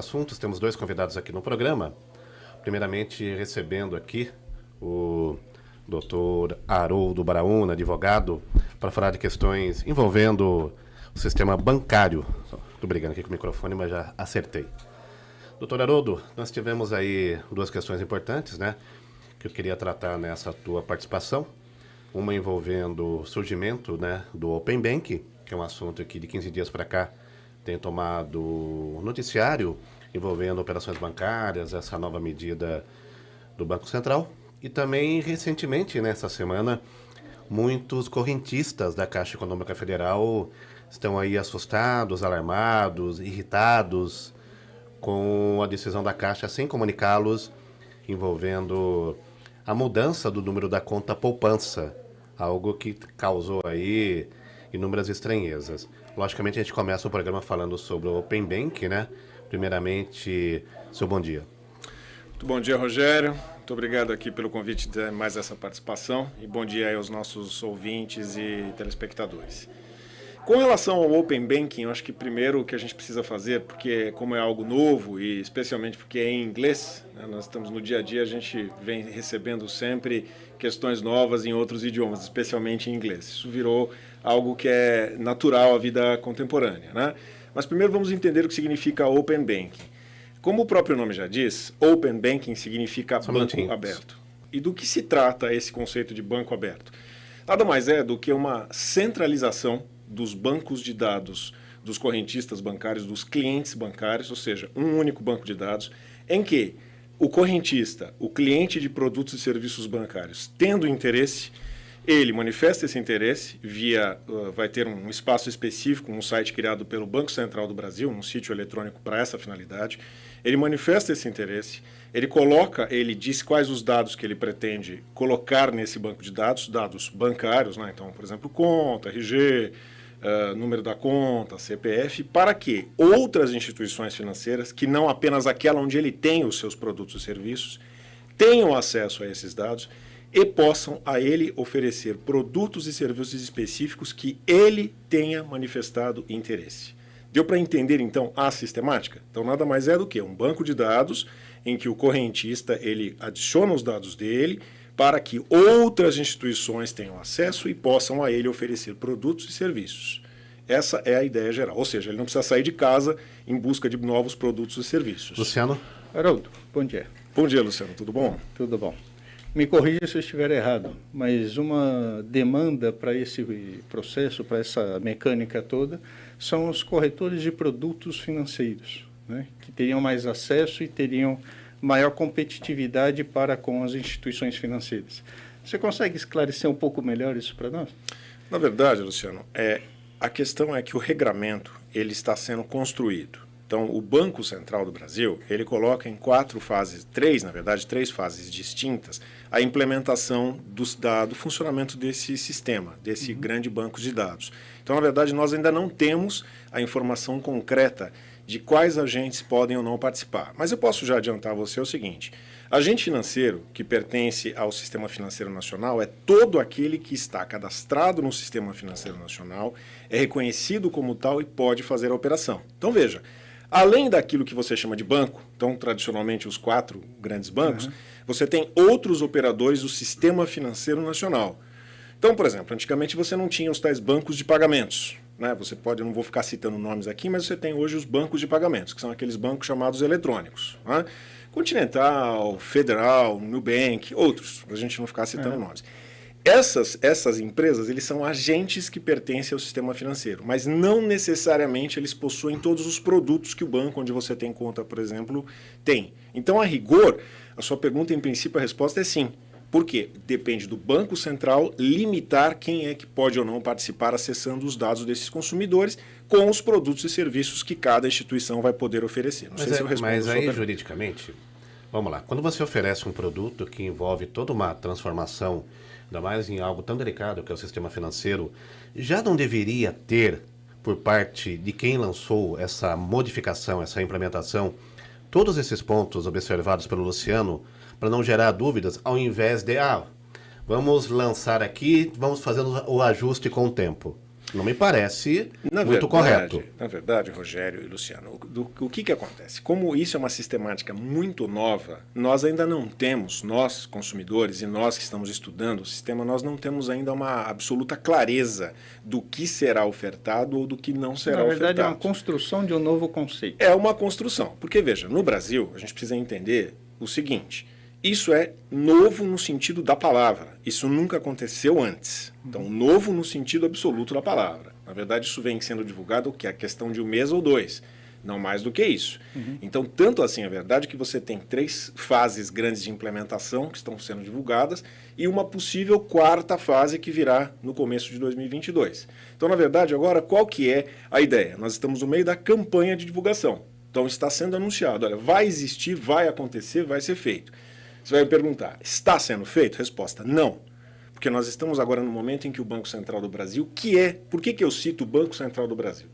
assuntos. Temos dois convidados aqui no programa. Primeiramente, recebendo aqui o Dr. Haroldo Baraúna, advogado, para falar de questões envolvendo o sistema bancário. Estou brigando aqui com o microfone, mas já acertei. Doutor Haroldo, nós tivemos aí duas questões importantes, né, que eu queria tratar nessa tua participação. Uma envolvendo o surgimento, né, do Open Banking, que é um assunto que de 15 dias para cá tem tomado noticiário envolvendo operações bancárias, essa nova medida do Banco Central. E também, recentemente, nessa semana, muitos correntistas da Caixa Econômica Federal estão aí assustados, alarmados, irritados com a decisão da Caixa sem comunicá-los envolvendo a mudança do número da conta poupança, algo que causou aí inúmeras estranhezas. Logicamente, a gente começa o programa falando sobre o Open Banking, né? Primeiramente, seu bom dia. Muito bom dia, Rogério. Muito obrigado aqui pelo convite de mais essa participação e bom dia aí aos nossos ouvintes e telespectadores. Com relação ao Open Banking, eu acho que primeiro o que a gente precisa fazer, porque como é algo novo e especialmente porque é em inglês, né, nós estamos no dia a dia, a gente vem recebendo sempre questões novas em outros idiomas, especialmente em inglês. Isso virou algo que é natural à vida contemporânea, né? Mas primeiro vamos entender o que significa Open Banking. Como o próprio nome já diz, Open Banking significa banco aberto. E do que se trata esse conceito de banco aberto? Nada mais é do que uma centralização dos bancos de dados dos correntistas bancários, dos clientes bancários, ou seja, um único banco de dados, em que o correntista, o cliente de produtos e serviços bancários, tendo interesse, ele manifesta esse interesse via, vai ter um espaço específico, um site criado pelo Banco Central do Brasil, um sítio eletrônico para essa finalidade. Ele manifesta esse interesse, ele diz quais os dados que ele pretende colocar nesse banco de dados, dados bancários, né? Então, por exemplo, conta, RG, número da conta, CPF, para que outras instituições financeiras, que não apenas aquela onde ele tem os seus produtos e serviços, tenham acesso a esses dados e possam a ele oferecer produtos e serviços específicos que ele tenha manifestado interesse. Deu para entender, então, a sistemática? Então, nada mais é do que um banco de dados em que o correntista ele adiciona os dados dele para que outras instituições tenham acesso e possam a ele oferecer produtos e serviços. Essa é a ideia geral. Ou seja, ele não precisa sair de casa em busca de novos produtos e serviços. Luciano? Haroldo, bom dia. Bom dia, Luciano. Tudo bom? Tudo bom. Me corrija se eu estiver errado, mas uma demanda para esse processo, para essa mecânica toda, são os corretores de produtos financeiros, né, que teriam mais acesso e teriam maior competitividade para com as instituições financeiras. Você consegue esclarecer um pouco melhor isso para nós? Na verdade, Luciano, a questão é que o regramento ele está sendo construído. Então, o Banco Central do Brasil, ele coloca em três fases distintas, a implementação do funcionamento desse sistema, desse grande banco de dados. Então, na verdade, nós ainda não temos a informação concreta de quais agentes podem ou não participar. Mas eu posso já adiantar a você o seguinte: agente financeiro que pertence ao Sistema Financeiro Nacional é todo aquele que está cadastrado no Sistema Financeiro Nacional, é reconhecido como tal e pode fazer a operação. Então, veja, além daquilo que você chama de banco, então tradicionalmente os 4 grandes bancos, você tem outros operadores do Sistema Financeiro Nacional. Então, por exemplo, antigamente você não tinha os tais bancos de pagamentos, né? Você pode, eu não vou ficar citando nomes aqui, mas você tem hoje os bancos de pagamentos, que são aqueles bancos chamados eletrônicos, né? Continental, Federal, Nubank, outros, para a gente não ficar citando nomes. Essas empresas, eles são agentes que pertencem ao sistema financeiro, mas não necessariamente eles possuem todos os produtos que o banco onde você tem conta, por exemplo, tem. Então, a rigor, a sua pergunta, em princípio, a resposta é sim. Por quê? Depende do Banco Central limitar quem é que pode ou não participar acessando os dados desses consumidores com os produtos e serviços que cada instituição vai poder oferecer. Não sei se eu respondo mas a sua aí, pergunta. juridicamente, vamos lá. Quando você oferece um produto que envolve toda uma transformação, ainda mais em algo tão delicado que é o sistema financeiro, já não deveria ter, por parte de quem lançou essa modificação, essa implementação, todos esses pontos observados pelo Luciano, para não gerar dúvidas, ao invés de, vamos lançar aqui, vamos fazer o ajuste com o tempo? Não me parece Na muito verdade, correto. Na verdade, Rogério e Luciano, o que acontece? Como isso é uma sistemática muito nova, nós ainda não temos, nós consumidores e nós que estamos estudando o sistema, nós não temos ainda uma absoluta clareza do que será ofertado ou do que não será ofertado. Na verdade, é uma construção de um novo conceito. É uma construção. Porque, veja, no Brasil, a gente precisa entender o seguinte: isso é novo no sentido da palavra. Isso nunca aconteceu antes. Então, novo no sentido absoluto da palavra. Na verdade, isso vem sendo divulgado que é a questão de um mês ou dois. Não mais do que isso. Então, tanto assim é verdade que você tem 3 fases grandes de implementação que estão sendo divulgadas e uma possível 4ª fase que virá no começo de 2022. Então, na verdade, agora, qual que é a ideia? Nós estamos no meio da campanha de divulgação. Então, está sendo anunciado. Olha, vai existir, vai acontecer, vai ser feito. Você vai me perguntar, está sendo feito? Resposta, não. Porque nós estamos agora no momento em que o Banco Central do Brasil, por que eu cito o Banco Central do Brasil?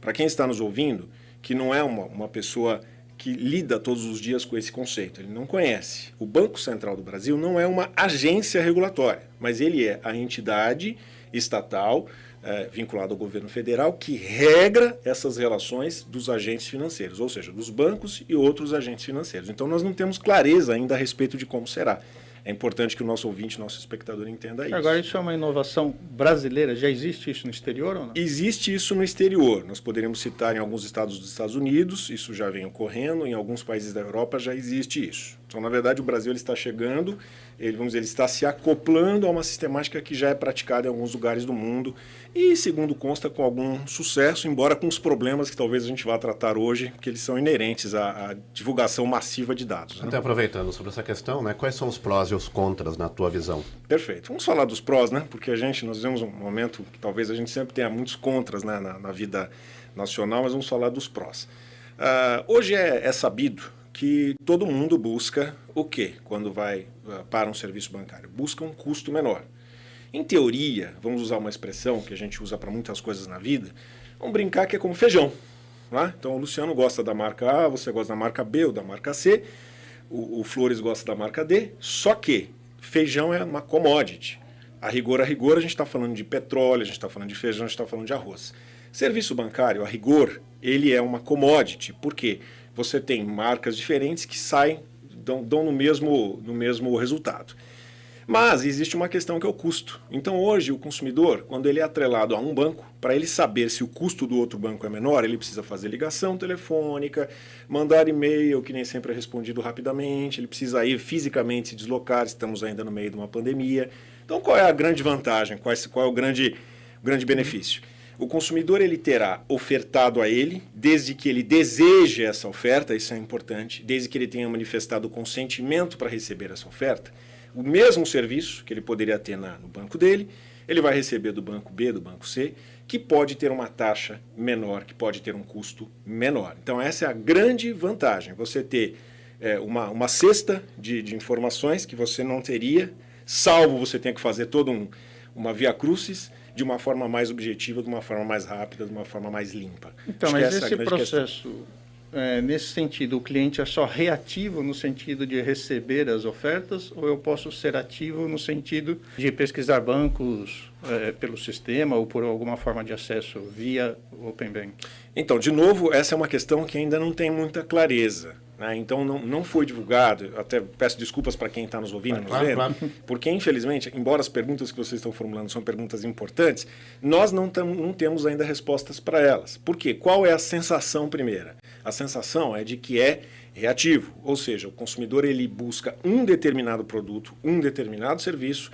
Para quem está nos ouvindo, que não é uma pessoa que lida todos os dias com esse conceito, ele não conhece. O Banco Central do Brasil não é uma agência regulatória, mas ele é a entidade estatal vinculada ao governo federal que regra essas relações dos agentes financeiros, ou seja, dos bancos e outros agentes financeiros. Então nós não temos clareza ainda a respeito de como será. É importante que o nosso ouvinte, nosso espectador entenda isso. Agora, isso é uma inovação brasileira? Já existe isso no exterior ou não? Existe isso no exterior. Nós poderíamos citar em alguns estados dos Estados Unidos, isso já vem ocorrendo, em alguns países da Europa já existe isso. Então, na verdade, o Brasil ele está chegando, ele está se acoplando a uma sistemática que já é praticada em alguns lugares do mundo e, segundo consta, com algum sucesso, embora com os problemas que talvez a gente vá tratar hoje, que eles são inerentes à divulgação massiva de dados. Até aproveitando sobre essa questão, né, quais são os prós e os contras na tua visão? Perfeito. Vamos falar dos prós, né? Porque nós vivemos um momento que talvez a gente sempre tenha muitos contras, né, na vida nacional, mas vamos falar dos prós. Hoje é sabido que todo mundo busca o quê quando vai para um serviço bancário? Busca um custo menor. Em teoria, vamos usar uma expressão que a gente usa para muitas coisas na vida, vamos brincar que é como feijão. Né? Então o Luciano gosta da marca A, você gosta da marca B ou da marca C, o Flores gosta da marca D, só que feijão é uma commodity. A rigor, a gente está falando de petróleo, a gente está falando de feijão, a gente está falando de arroz. Serviço bancário, a rigor, ele é uma commodity. Por quê? Você tem marcas diferentes que dão no mesmo resultado. Mas existe uma questão que é o custo. Então hoje o consumidor, quando ele é atrelado a um banco, para ele saber se o custo do outro banco é menor, ele precisa fazer ligação telefônica, mandar e-mail, que nem sempre é respondido rapidamente, ele precisa ir fisicamente se deslocar, estamos ainda no meio de uma pandemia. Então qual é a grande vantagem? Qual é o grande benefício? O consumidor ele terá ofertado a ele, desde que ele deseje essa oferta, isso é importante, desde que ele tenha manifestado o consentimento para receber essa oferta, o mesmo serviço que ele poderia ter no banco dele, ele vai receber do banco B, do banco C, que pode ter uma taxa menor, que pode ter um custo menor. Então essa é a grande vantagem, você ter uma cesta de informações que você não teria, salvo você tenha que fazer toda uma via crucis, de uma forma mais objetiva, de uma forma mais rápida, de uma forma mais limpa. Então, mas esse processo, nesse sentido, o cliente é só reativo no sentido de receber as ofertas ou eu posso ser ativo no sentido de pesquisar bancos pelo sistema ou por alguma forma de acesso via Open Bank? Então, de novo, essa é uma questão que ainda não tem muita clareza. Né? Então, não foi divulgado, até peço desculpas para quem está nos ouvindo, nos vendo, claro. Porque, infelizmente, embora as perguntas que vocês estão formulando são perguntas importantes, nós não temos ainda respostas para elas. Por quê? Qual é a sensação primeira? A sensação é de que é reativo, ou seja, o consumidor ele busca um determinado produto, um determinado serviço,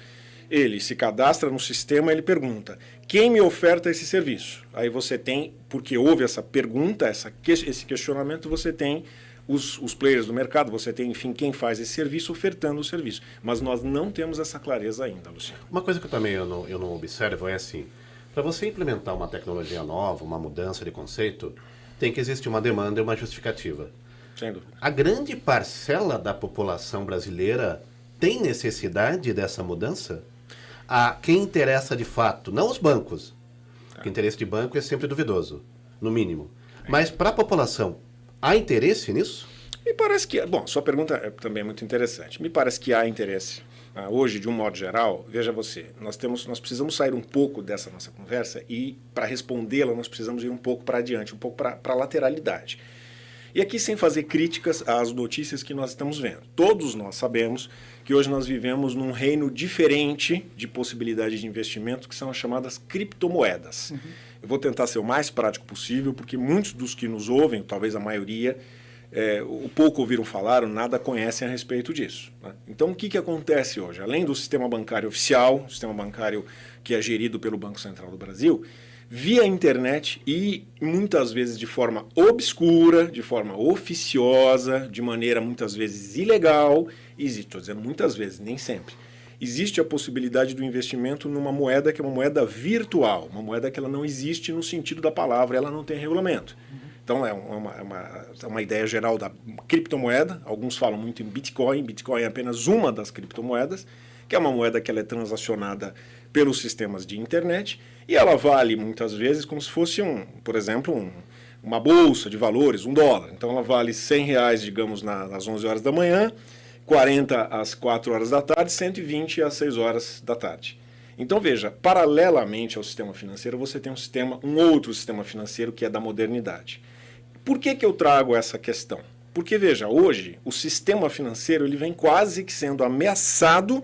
ele se cadastra no sistema, ele pergunta, quem me oferta esse serviço? Aí você tem, porque houve essa pergunta, esse questionamento, você tem os players do mercado, você tem, enfim, quem faz esse serviço ofertando o serviço. Mas nós não temos essa clareza ainda, Luciano. Uma coisa que também eu não observo é assim, para você implementar uma tecnologia nova, uma mudança de conceito, tem que existir uma demanda e uma justificativa. Sem dúvida. A grande parcela da população brasileira tem necessidade dessa mudança? A quem interessa de fato, não os bancos. O interesse de banco é sempre duvidoso, no mínimo. Mas para a população, há interesse nisso? Me parece que... Bom, sua pergunta é também muito interessante. Me parece que há interesse. hoje, de um modo geral, veja você, nós precisamos sair um pouco dessa nossa conversa e, para respondê-la, nós precisamos ir um pouco para adiante, um pouco para a lateralidade. E aqui sem fazer críticas às notícias que nós estamos vendo. Todos nós sabemos que hoje nós vivemos num reino diferente de possibilidades de investimento, que são as chamadas criptomoedas. Eu vou tentar ser o mais prático possível, porque muitos dos que nos ouvem, talvez a maioria, o pouco ouviram falar, ou nada conhecem a respeito disso, né? Então, o que acontece hoje? Além do sistema bancário oficial, sistema bancário que é gerido pelo Banco Central do Brasil, via internet e muitas vezes de forma obscura, de forma oficiosa, de maneira muitas vezes ilegal, estou dizendo muitas vezes, nem sempre, existe a possibilidade do investimento numa moeda que é uma moeda virtual, uma moeda que ela não existe no sentido da palavra, ela não tem regulamento. Então é uma ideia geral da criptomoeda, alguns falam muito em Bitcoin, Bitcoin é apenas uma das criptomoedas, que é uma moeda que ela é transacionada pelos sistemas de internet, e ela vale muitas vezes como se fosse, por exemplo, uma bolsa de valores, $1. Então ela vale R$100, digamos, às 11 horas da manhã, 40 às 4 horas da tarde, 120 às 6 horas da tarde. Então veja, paralelamente ao sistema financeiro, você tem um outro sistema financeiro que é da modernidade. Por que eu trago essa questão? Porque veja, hoje o sistema financeiro ele vem quase que sendo ameaçado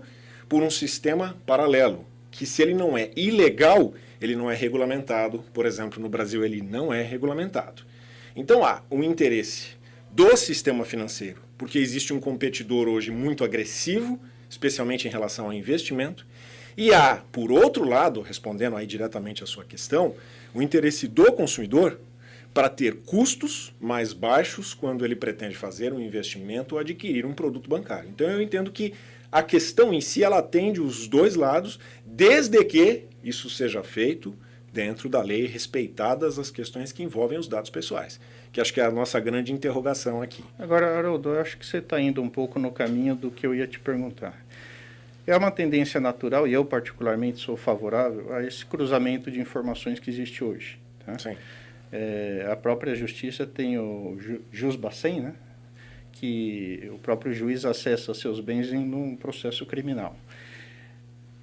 por um sistema paralelo, que se ele não é ilegal, ele não é regulamentado. Por exemplo, no Brasil ele não é regulamentado. Então há um interesse do sistema financeiro, porque existe um competidor hoje muito agressivo, especialmente em relação ao investimento, e há, por outro lado, respondendo aí diretamente à sua questão, o interesse do consumidor para ter custos mais baixos quando ele pretende fazer um investimento ou adquirir um produto bancário. Então eu entendo que a questão em si, ela atende os dois lados, desde que isso seja feito dentro da lei, respeitadas as questões que envolvem os dados pessoais, que acho que é a nossa grande interrogação aqui. Agora, Haroldo, eu acho que você está indo um pouco no caminho do que eu ia te perguntar. É uma tendência natural, e eu particularmente sou favorável a esse cruzamento de informações que existe hoje. Tá? Sim. A própria justiça tem o jus bacem, né? Que o próprio juiz acessa seus bens em um processo criminal.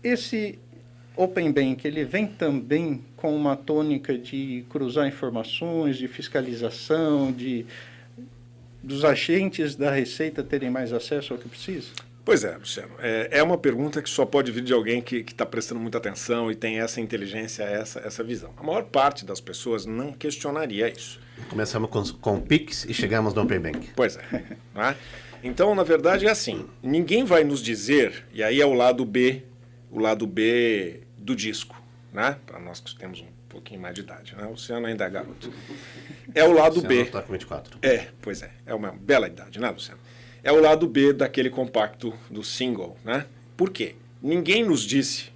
Esse Open Bank, ele vem também com uma tônica de cruzar informações, de fiscalização, dos agentes da Receita terem mais acesso ao que precisa? Pois é, Luciano. É uma pergunta que só pode vir de alguém que está prestando muita atenção e tem essa inteligência, essa visão. A maior parte das pessoas não questionaria isso. Começamos com o Pix e chegamos no Open Bank. Pois é. Né? Então, na verdade, é assim. Ninguém vai nos dizer, e aí é o lado B do disco, né? Para nós que temos um pouquinho mais de idade, né? O Luciano ainda é garoto. É o lado B. Está com 24. Pois é. É uma bela idade, né, Luciano? É o lado B daquele compacto do single, né? Por quê? Ninguém nos disse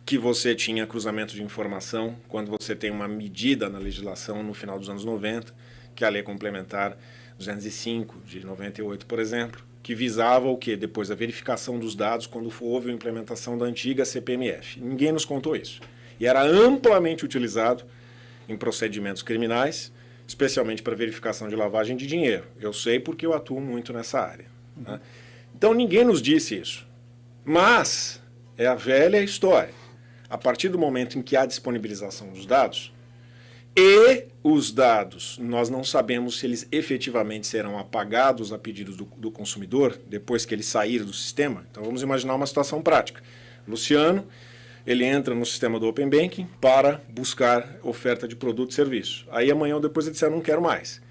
que você tinha cruzamento de informação quando você tem uma medida na legislação no final dos anos 90, que é a Lei Complementar 205, de 98, por exemplo, que visava o quê? Depois a verificação dos dados quando houve a implementação da antiga CPMF. Ninguém nos contou isso. E era amplamente utilizado em procedimentos criminais, especialmente para verificação de lavagem de dinheiro. Eu sei porque eu atuo muito nessa área. Né? Então ninguém nos disse isso. Mas é a velha história. A partir do momento em que há disponibilização dos dados, e os dados, nós não sabemos se eles efetivamente serão apagados a pedido do consumidor, depois que ele sair do sistema. Então vamos imaginar uma situação prática. Luciano, ele entra no sistema do Open Banking para buscar oferta de produto e serviço. Aí amanhã ou depois ele disser, não quero mais.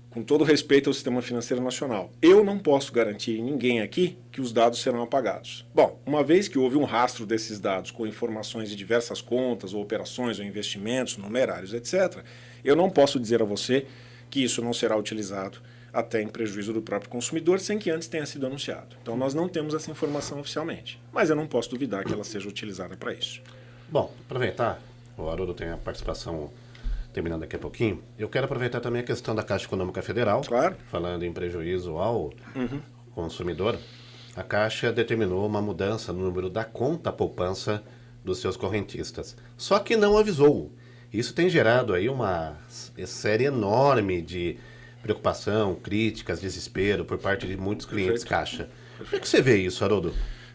Com todo respeito ao sistema financeiro nacional, eu não posso garantir ninguém aqui que os dados serão apagados. Bom, uma vez que houve um rastro desses dados com informações de diversas contas ou operações ou investimentos, numerários, etc., eu não posso dizer a você que isso não será utilizado até em prejuízo do próprio consumidor, sem que antes tenha sido anunciado. Então nós não temos essa informação oficialmente, mas eu não posso duvidar que ela seja utilizada para isso. Bom, aproveitar, o Haroldo tem a participação terminando daqui a pouquinho, eu quero aproveitar também a questão da Caixa Econômica Federal, claro. Falando em prejuízo ao consumidor. A Caixa determinou uma mudança no número da conta poupança dos seus correntistas, só que não avisou. Isso tem gerado aí uma série enorme de preocupação, críticas, desespero por parte de muitos clientes Caixa. Como é que você vê isso, Haroldo?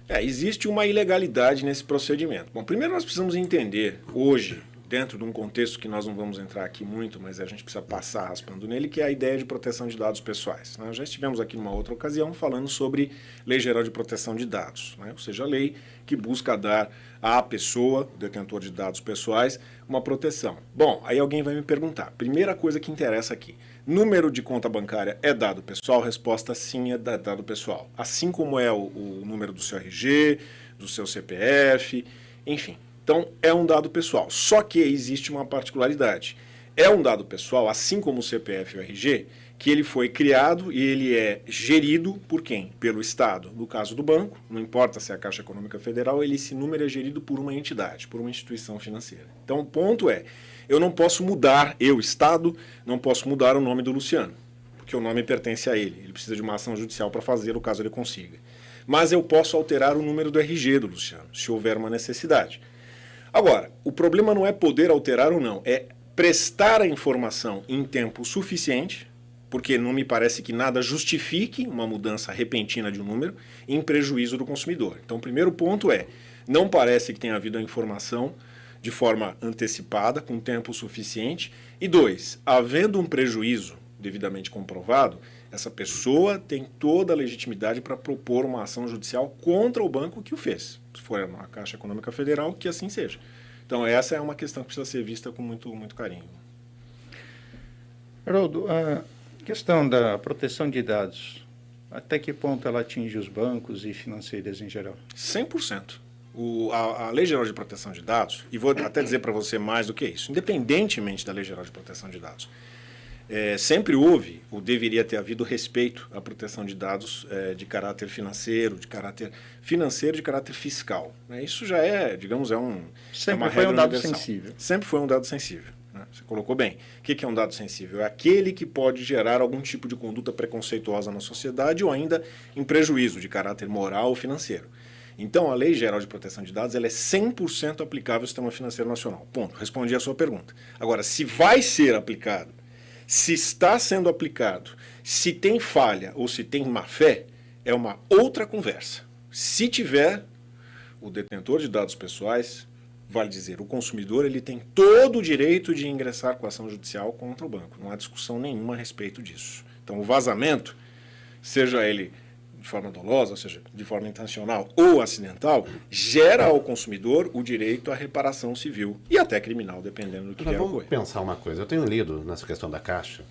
Existe uma ilegalidade nesse procedimento. Bom, primeiro nós precisamos entender hoje, dentro de um contexto que nós não vamos entrar aqui muito, mas a gente precisa passar raspando nele, que é a ideia de proteção de dados pessoais. Nós já estivemos aqui numa outra ocasião falando sobre Lei Geral de Proteção de Dados, né? Ou seja, a lei que busca dar à pessoa, detentor de dados pessoais, uma proteção. Bom, aí alguém vai me perguntar, primeira coisa que interessa aqui, número de conta bancária é dado pessoal? Resposta sim, é dado pessoal. Assim como é o número do seu RG, do seu CPF, enfim. Então, é um dado pessoal. Só que existe uma particularidade. É um dado pessoal, assim como o CPF e o RG, que ele foi criado e ele é gerido por quem? Pelo Estado. No caso do banco, não importa se é a Caixa Econômica Federal, esse número é gerido por uma entidade, por uma instituição financeira. Então, o ponto é, eu não posso mudar, Estado, não posso mudar o nome do Luciano, porque o nome pertence a ele. Ele precisa de uma ação judicial para fazê-lo, caso ele consiga. Mas eu posso alterar o número do RG do Luciano, se houver uma necessidade. Agora, o problema não é poder alterar ou não, é prestar a informação em tempo suficiente, porque não me parece que nada justifique uma mudança repentina de um número em prejuízo do consumidor. Então, o primeiro ponto é, não parece que tenha havido a informação de forma antecipada, com tempo suficiente. E 2, havendo um prejuízo devidamente comprovado, essa pessoa tem toda a legitimidade para propor uma ação judicial contra o banco que o fez. Se for uma Caixa Econômica Federal, que assim seja. Então, essa é uma questão que precisa ser vista com muito, muito carinho. Haroldo, a questão da proteção de dados, até que ponto ela atinge os bancos e financeiras em geral? 100%. A Lei Geral de Proteção de Dados, e vou até dizer para você mais do que isso, independentemente da Lei Geral de Proteção de Dados, sempre houve, ou deveria ter havido, respeito à proteção de dados de caráter financeiro, de caráter fiscal. Isso já é, digamos, Sempre foi um dado sensível. Sempre foi um dado sensível. Você colocou bem. O que é um dado sensível? É aquele que pode gerar algum tipo de conduta preconceituosa na sociedade ou ainda em prejuízo de caráter moral ou financeiro. Então, a Lei Geral de Proteção de Dados ela é 100% aplicável ao Sistema Financeiro Nacional. Ponto. Respondi a sua pergunta. Agora, se vai ser aplicado, se está sendo aplicado, se tem falha ou se tem má-fé, é uma outra conversa. Se tiver, o detentor de dados pessoais, vale dizer, o consumidor ele tem todo o direito de ingressar com a ação judicial contra o banco. Não há discussão nenhuma a respeito disso. Então, o vazamento, seja ele de forma dolosa, ou seja, de forma intencional ou acidental, gera ao consumidor o direito à reparação civil e até criminal, dependendo do que vier a ocorrer. Vamos pensar uma coisa. Eu tenho lido nessa questão da Caixa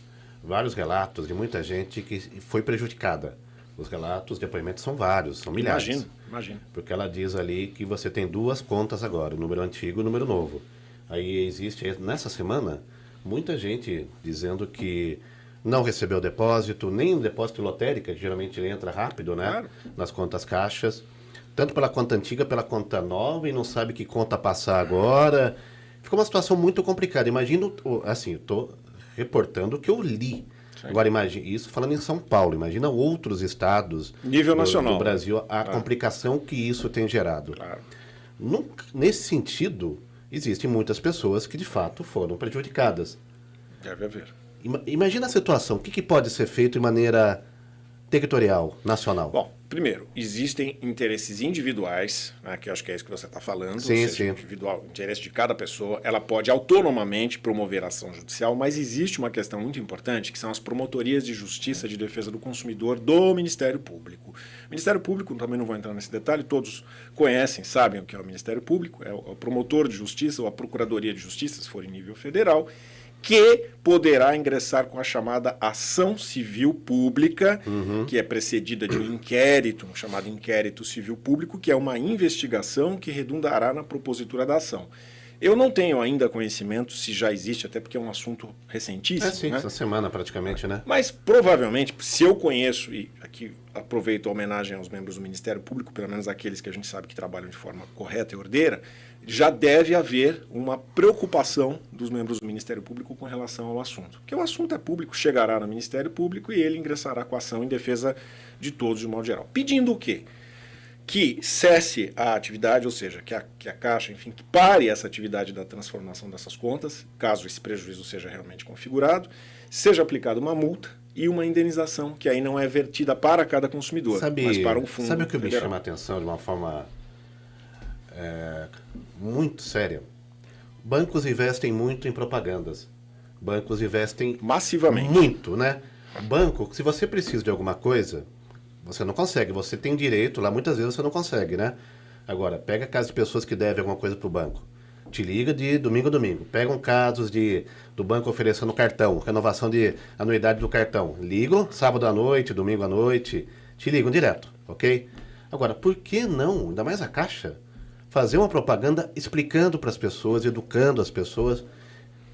vários relatos de muita gente que foi prejudicada. Os relatos, os depoimentos são vários, são milhares. Imagino. Porque ela diz ali que você tem duas contas agora, o número antigo e o número novo. Aí existe, nessa semana, muita gente dizendo que não recebeu o depósito, nem o depósito lotérica, que geralmente ele entra rápido, né? Claro. Nas contas caixas. Tanto pela conta antiga, pela conta nova, e não sabe que conta passar agora. Ficou uma situação muito complicada. Imagino, assim, eu estou reportando o que eu li. Sim. Agora, imagine, isso falando em São Paulo, imagina outros estados nível nacional do Brasil, a complicação que isso tem gerado. Claro. Nesse sentido, existem muitas pessoas que, de fato, foram prejudicadas. Deve haver. Imagina a situação, o que pode ser feito de maneira territorial, nacional? Bom, primeiro, existem interesses individuais, né, que eu acho que é isso que você está falando, sim, ou seja, individual, interesse de cada pessoa, ela pode autonomamente promover ação judicial, mas existe uma questão muito importante, que são as promotorias de justiça de defesa do consumidor do Ministério Público. O Ministério Público, também não vou entrar nesse detalhe, todos conhecem, sabem o que é o Ministério Público, é o promotor de justiça ou a Procuradoria de Justiça, se for em nível federal, que poderá ingressar com a chamada ação civil pública, que é precedida de um inquérito, um chamado inquérito civil público, que é uma investigação que redundará na propositura da ação. Eu não tenho ainda conhecimento se já existe, até porque é um assunto recentíssimo. Sim, né? Essa semana praticamente, né? Mas provavelmente, se eu conheço, e aqui aproveito a homenagem aos membros do Ministério Público, pelo menos aqueles que a gente sabe que trabalham de forma correta e ordeira, já deve haver uma preocupação dos membros do Ministério Público com relação ao assunto. Porque o assunto é público, chegará no Ministério Público e ele ingressará com a ação em defesa de todos de modo geral. Pedindo o quê? Que cesse a atividade, ou seja, que a Caixa, enfim, que pare essa atividade da transformação dessas contas, caso esse prejuízo seja realmente configurado, seja aplicada uma multa e uma indenização, que aí não é vertida para cada consumidor, mas para um fundo. Sabe o que me federal. chama a atenção de uma forma muito séria? Bancos investem muito em propagandas. Bancos investem Massivamente. muito, né? Banco, se você precisa de alguma coisa, você não consegue. Você tem direito, lá muitas vezes você não consegue, né? Agora, pega casos de pessoas que devem alguma coisa para o banco. Te liga de domingo a domingo. Pegam casos do banco oferecendo cartão, renovação de anuidade do cartão. Ligam sábado à noite, domingo à noite. Te ligam direto, ok? Agora, por que não, ainda mais a Caixa, fazer uma propaganda explicando para as pessoas, educando as pessoas?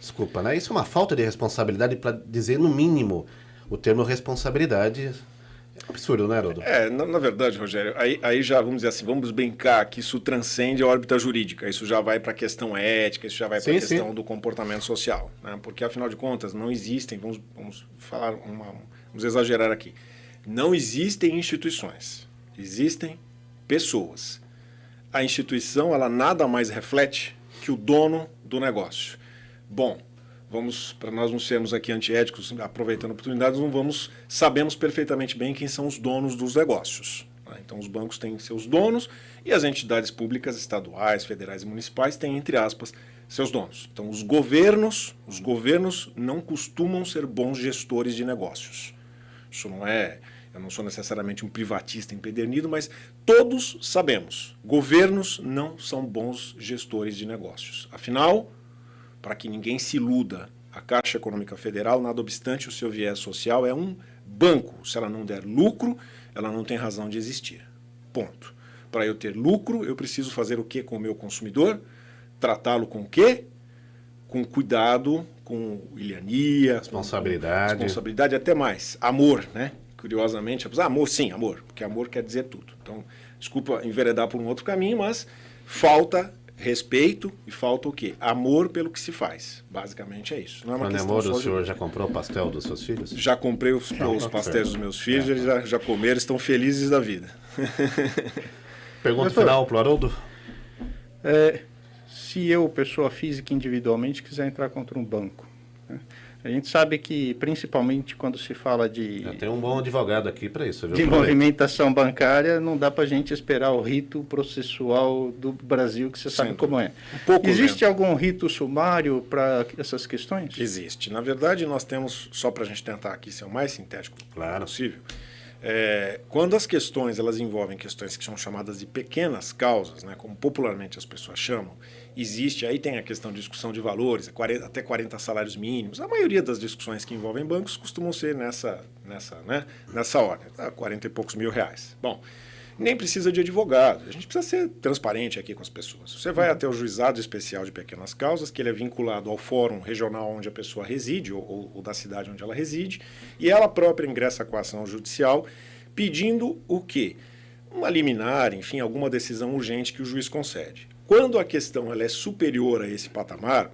Desculpa, né? Isso é uma falta de responsabilidade, para dizer no mínimo o termo responsabilidade. É absurdo, né, Haroldo? Na verdade, Rogério, aí já vamos dizer assim, vamos brincar que isso transcende a órbita jurídica, isso já vai para a questão ética, isso já vai para a questão do comportamento social, né? Porque, afinal de contas, não existem, vamos exagerar aqui, não existem instituições, existem pessoas. A instituição, ela nada mais reflete que o dono do negócio. Bom, para nós não sermos aqui antiéticos, aproveitando oportunidades, sabemos perfeitamente bem quem são os donos dos negócios. Né? Então, os bancos têm seus donos e as entidades públicas, estaduais, federais e municipais têm, entre aspas, seus donos. Então, os governos não costumam ser bons gestores de negócios. Isso não é... Eu não sou necessariamente um privatista empedernido, mas todos sabemos, governos não são bons gestores de negócios. Afinal, para que ninguém se iluda, a Caixa Econômica Federal, nada obstante o seu viés social, é um banco. Se ela não der lucro, ela não tem razão de existir. Ponto. Para eu ter lucro, eu preciso fazer o que com o meu consumidor? Tratá-lo com o quê? Com cuidado, com ilhania, responsabilidade, até mais. Amor, né? Curiosamente, amor, sim, amor, porque amor quer dizer tudo. Então, desculpa enveredar por um outro caminho, mas falta respeito e falta o quê? Amor pelo que se faz. Basicamente é isso. Não é uma questão amor, só o senhor já comprou o pastel dos seus filhos? Já comprei os pastéis dos meus filhos, eles já comeram, estão felizes da vida. Pergunta final para o Haroldo. Se eu, pessoa física, individualmente, quiser entrar contra um banco, né? A gente sabe que, principalmente quando se fala de... Tem um bom advogado aqui para isso. Viu? De movimentação bancária, não dá para a gente esperar o rito processual do Brasil, que você sabe como é. Existe algum rito sumário para essas questões? Existe. Na verdade, nós temos, só para a gente tentar aqui ser o mais sintético possível, quando as questões elas envolvem questões que são chamadas de pequenas causas, né, como popularmente as pessoas chamam, aí tem a questão de discussão de valores, até 40 salários mínimos. A maioria das discussões que envolvem bancos costumam ser nessa ordem, 40 e poucos mil reais. Bom, nem precisa de advogado, a gente precisa ser transparente aqui com as pessoas. Você vai até o Juizado Especial de Pequenas Causas, que ele é vinculado ao fórum regional onde a pessoa reside, ou da cidade onde ela reside, e ela própria ingressa com a ação judicial pedindo o quê? Uma liminar, enfim, alguma decisão urgente que o juiz concede. Quando a questão ela é superior a esse patamar,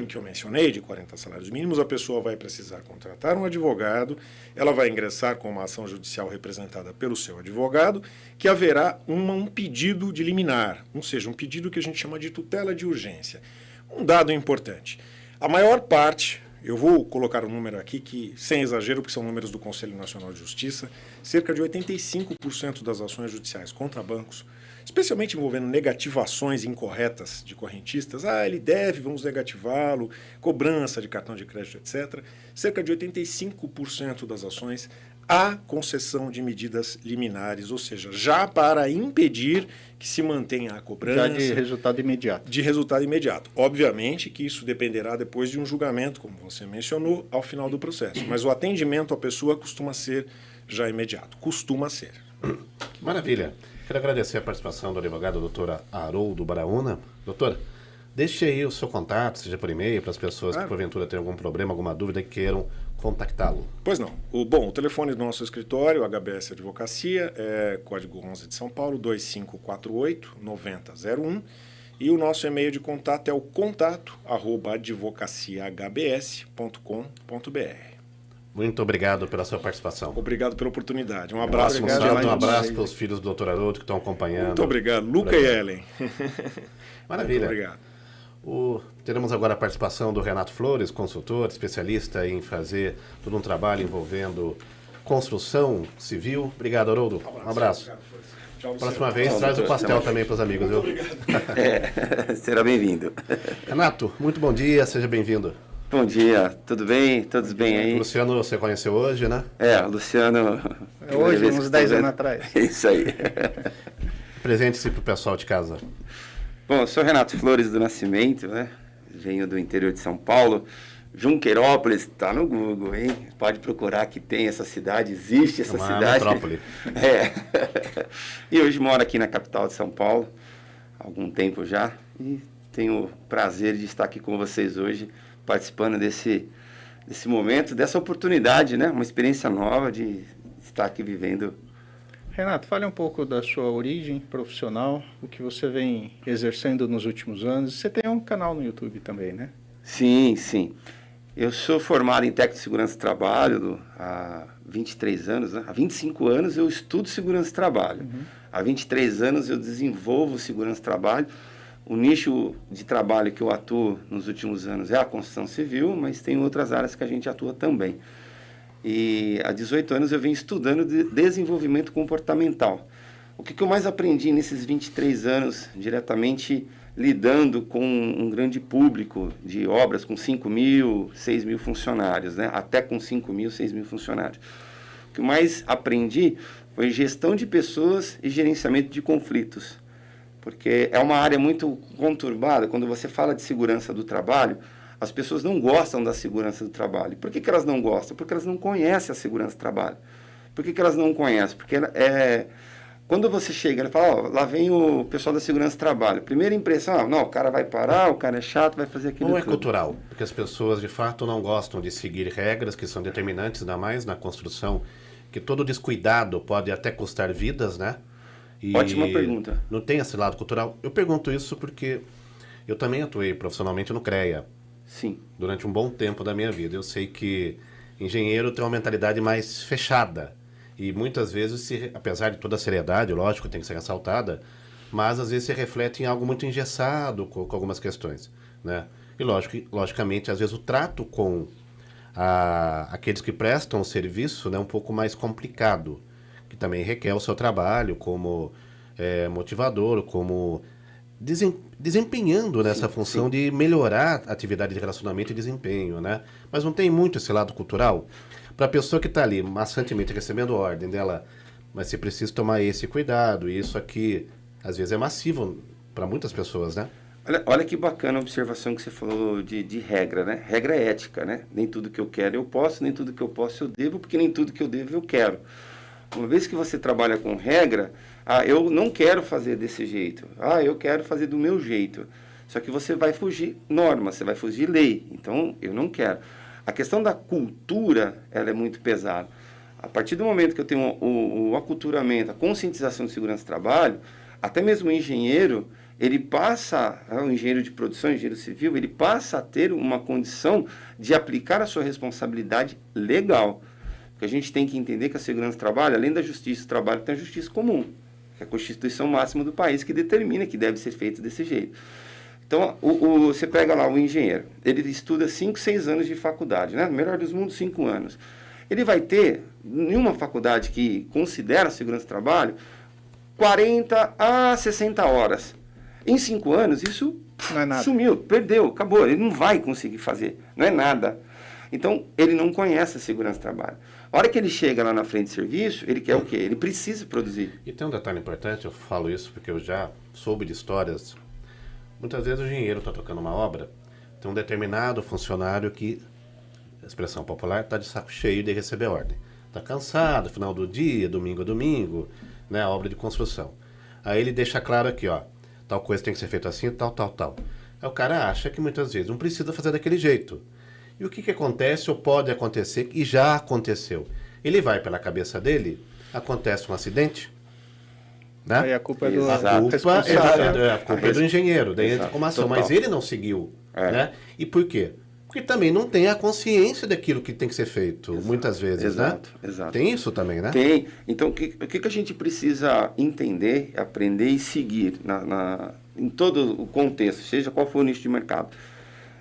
que eu mencionei, de 40 salários mínimos, a pessoa vai precisar contratar um advogado, ela vai ingressar com uma ação judicial representada pelo seu advogado, que haverá um pedido de liminar, ou seja, um pedido que a gente chama de tutela de urgência. Um dado importante, a maior parte, eu vou colocar um número aqui que, sem exagero, porque são números do Conselho Nacional de Justiça, cerca de 85% das ações judiciais contra bancos, especialmente envolvendo negativações incorretas de correntistas, ele deve, vamos negativá-lo, cobrança de cartão de crédito, etc. Cerca de 85% das ações há concessão de medidas liminares, ou seja, já para impedir que se mantenha a cobrança. Já de resultado imediato. De resultado imediato. Obviamente que isso dependerá depois de um julgamento, como você mencionou, ao final do processo. Mas o atendimento à pessoa costuma ser já imediato. Costuma ser. Maravilha. Quero agradecer a participação do advogado doutor Haroldo Baraúna. Doutor, deixe aí o seu contato, seja por e-mail, para as pessoas que porventura tenham algum problema, alguma dúvida e queiram contactá-lo. Pois não. O telefone do nosso escritório, HBS Advocacia, é código 11 de São Paulo, 2548-9001. E o nosso e-mail de contato é o contato@advocaciahbs.com.br. Muito obrigado pela sua participação. Obrigado pela oportunidade. Um abraço. Um abraço para os filhos do Dr. Haroldo que estão acompanhando. Muito obrigado. Luca e Ellen. Maravilha. Muito obrigado. Teremos agora a participação do Renato Flores, consultor, especialista em fazer todo um trabalho envolvendo construção civil. Obrigado, Haroldo. Um abraço. Tchau, Próxima vez, traz o pastel também para os amigos, viu? Será bem-vindo. Renato, muito bom dia, seja bem-vindo. Bom dia, tudo bem? Todos bem aí? O Luciano você conheceu hoje, né? O Luciano... Hoje, uns 10 anos atrás. Isso aí. Presente-se para o pessoal de casa. Bom, eu sou Renato Flores do Nascimento, né? Venho do interior de São Paulo. Junqueirópolis, tá no Google, hein? Pode procurar que tem essa cidade, existe essa cidade. Metrópole. E hoje moro aqui na capital de São Paulo, há algum tempo já. E tenho o prazer de estar aqui com vocês hoje, participando desse momento, dessa oportunidade, né? Uma experiência nova de estar aqui vivendo. Renato, fale um pouco da sua origem profissional, o que você vem exercendo nos últimos anos. Você tem um canal no YouTube também, né? Sim, sim. Eu sou formado em técnico de segurança do trabalho há 23 anos, né? Há 25 anos eu estudo segurança do trabalho. Há 23 anos eu desenvolvo segurança do trabalho. O nicho de trabalho que eu atuo nos últimos anos é a construção civil, mas tem outras áreas que a gente atua também. E há 18 anos eu venho estudando desenvolvimento comportamental. O que eu mais aprendi nesses 23 anos, diretamente lidando com um grande público de obras com 5.000, 6.000 funcionários, né? Até com 5.000, 6.000 funcionários. O que eu mais aprendi foi gestão de pessoas e gerenciamento de conflitos. Porque é uma área muito conturbada. Quando você fala de segurança do trabalho, as pessoas não gostam da segurança do trabalho. Por que elas não gostam? Porque elas não conhecem a segurança do trabalho. Por que elas não conhecem? Porque quando você chega e fala, lá vem o pessoal da segurança do trabalho. Primeira impressão, não, o cara vai parar, o cara é chato, vai fazer aquilo. Não é cultural, porque as pessoas de fato não gostam de seguir regras que são determinantes, ainda mais na construção, que todo descuidado pode até custar vidas, né? E ótima pergunta. Não tem esse lado cultural. Eu pergunto isso porque eu também atuei profissionalmente no CREA. Sim. Durante um bom tempo da minha vida. Eu sei que engenheiro tem uma mentalidade mais fechada. E muitas vezes, apesar de toda a seriedade, lógico, tem que ser ressaltada, mas às vezes se reflete em algo muito engessado com algumas questões, né? E logicamente, às vezes o trato com aqueles que prestam o serviço, né, é um pouco mais complicado, que também requer o seu trabalho como motivador, como desempenhando nessa função de melhorar a atividade de relacionamento e desempenho, né? Mas não tem muito esse lado cultural. Para a pessoa que está ali maçantemente recebendo ordem dela, mas você precisa tomar esse cuidado, e isso aqui às vezes é massivo para muitas pessoas, né? Olha que bacana a observação que você falou de regra, né? Regra é ética, né? Nem tudo que eu quero eu posso, nem tudo que eu posso eu devo, porque nem tudo que eu devo eu quero. Uma vez que você trabalha com regra, eu não quero fazer desse jeito, eu quero fazer do meu jeito. Só que você vai fugir norma, você vai fugir lei, então eu não quero. A questão da cultura, ela é muito pesada. A partir do momento que eu tenho o aculturamento, a conscientização de segurança do trabalho, até mesmo o engenheiro, ele passa, o engenheiro de produção, o engenheiro civil, ele passa a ter uma condição de aplicar a sua responsabilidade legal. Porque a gente tem que entender que a segurança do trabalho, além da justiça do trabalho, tem a justiça comum, que é a Constituição máxima do país, que determina que deve ser feito desse jeito. Então, você pega lá o engenheiro, ele estuda 5, 6 anos de faculdade, né? No melhor dos mundos, 5 anos. Ele vai ter, em uma faculdade que considera a segurança do trabalho, 40 a 60 horas. Em 5 anos, isso sumiu, perdeu, acabou. Ele não vai conseguir fazer, não é nada. Então, ele não conhece a segurança do trabalho. A hora que ele chega lá na frente de serviço, ele quer o quê? Ele precisa produzir. E tem um detalhe importante, eu falo isso porque eu já soube de histórias. Muitas vezes o engenheiro está tocando uma obra, tem um determinado funcionário que, expressão popular, está de saco cheio de receber ordem. Está cansado, final do dia, domingo a domingo, né, a obra de construção. Aí ele deixa claro aqui, tal coisa tem que ser feita assim, tal. Aí o cara acha que muitas vezes não precisa fazer daquele jeito. E o que acontece ou pode acontecer, e já aconteceu? Ele vai pela cabeça dele, acontece um acidente, né? Aí a culpa é do culpa é do engenheiro, daí entra como ação, mas ele não seguiu, né? E por quê? Porque também não tem a consciência daquilo que tem que ser feito, muitas vezes, né? Exato. Tem isso também, né? Tem. Então, o que a gente precisa entender, aprender e seguir em todo o contexto, seja qual for o nicho de mercado.